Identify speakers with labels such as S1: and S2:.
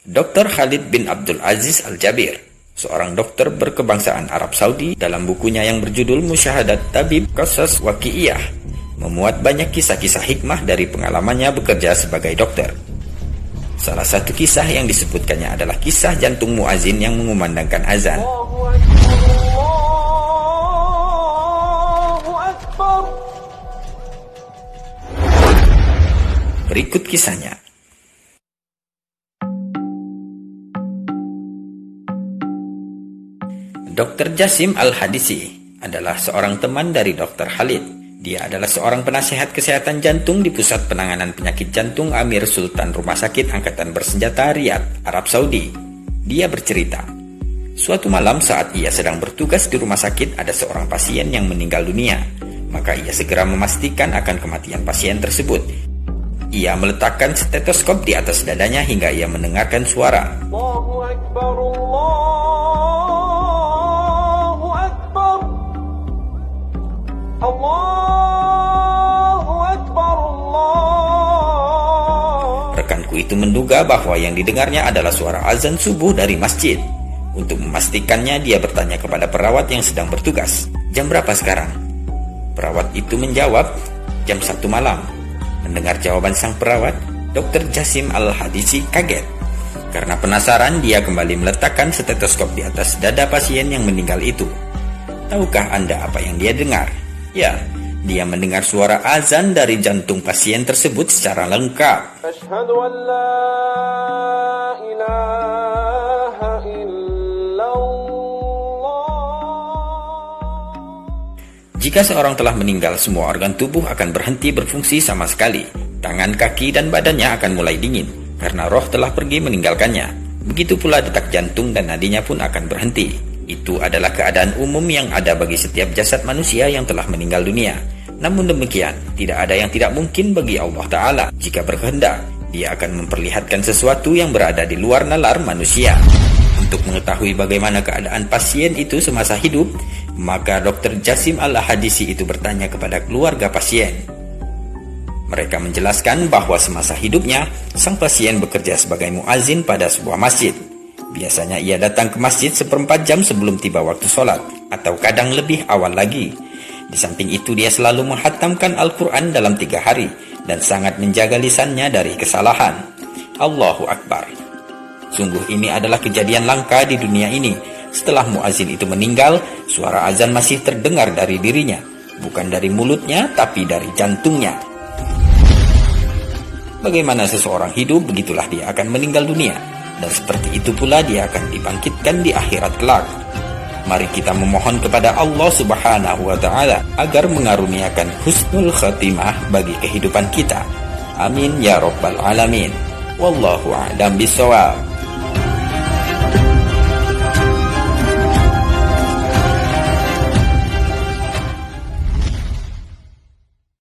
S1: Dr. Khalid bin Abdul Aziz Al-Jabir, seorang dokter berkebangsaan Arab Saudi, dalam bukunya yang berjudul Musyahadat Tabib Qasas Waqi'iyah, memuat banyak kisah-kisah hikmah dari pengalamannya bekerja sebagai dokter. Salah satu kisah yang disebutkannya adalah kisah jantung muazin yang mengumandangkan azan. Berikut kisahnya. Dr. Jasim Al-Hadisi adalah seorang teman dari Dr. Khalid. Dia adalah seorang penasehat kesehatan jantung di Pusat Penanganan Penyakit Jantung Amir Sultan Rumah Sakit Angkatan Bersenjata Riyadh, Arab Saudi. Dia bercerita, suatu malam saat ia sedang bertugas di rumah sakit, ada seorang pasien yang meninggal dunia. Maka ia segera memastikan akan kematian pasien tersebut. Ia meletakkan stetoskop di atas dadanya hingga ia mendengarkan suara. Allahu Akbar, Allahu Akbar, Allahu Akbar, Allah. Rekanku itu menduga bahwa yang didengarnya adalah suara azan subuh dari masjid. Untuk memastikannya, dia bertanya kepada perawat yang sedang bertugas, "Jam berapa sekarang?" Perawat itu menjawab, "Jam 1 malam." Mendengar jawaban sang perawat, Dr. Jasim Al-Hadisi kaget. Karena penasaran, dia kembali meletakkan stetoskop di atas dada pasien yang meninggal itu. Tahukah Anda apa yang dia dengar? Ya, dia mendengar suara azan dari jantung pasien tersebut secara lengkap. Asyhadu an la ilaha illallah. Jika seorang telah meninggal, semua organ tubuh akan berhenti berfungsi sama sekali. Tangan, kaki, dan badannya akan mulai dingin, karena roh telah pergi meninggalkannya. Begitu pula detak jantung dan nadinya pun akan berhenti. Itu adalah keadaan umum yang ada bagi setiap jasad manusia yang telah meninggal dunia. Namun demikian, tidak ada yang tidak mungkin bagi Allah Ta'ala. Jika berkehendak, Dia akan memperlihatkan sesuatu yang berada di luar nalar manusia. Untuk mengetahui bagaimana keadaan pasien itu semasa hidup, maka Dr. Jasim Al-Hadisi itu bertanya kepada keluarga pasien. Mereka menjelaskan bahwa semasa hidupnya, sang pasien bekerja sebagai muazin pada sebuah masjid. Biasanya ia datang ke masjid 1/4 jam sebelum tiba waktu sholat, atau kadang lebih awal lagi. Di samping itu, dia selalu menghatamkan Al-Quran dalam 3 hari, dan sangat menjaga lisannya dari kesalahan. Allahu Akbar. Sungguh ini adalah kejadian langka di dunia ini. Setelah muazin itu meninggal, suara azan masih terdengar dari dirinya. Bukan dari mulutnya, tapi dari jantungnya. Bagaimana seseorang hidup, begitulah dia akan meninggal dunia. Dan seperti itu pula dia akan dibangkitkan di akhirat kelak. Mari kita memohon kepada Allah Subhanahu wa Ta'ala agar mengaruniakan husnul khatimah bagi kehidupan kita. Amin ya Rabbal Alamin. Wallahu a'lam bishawab.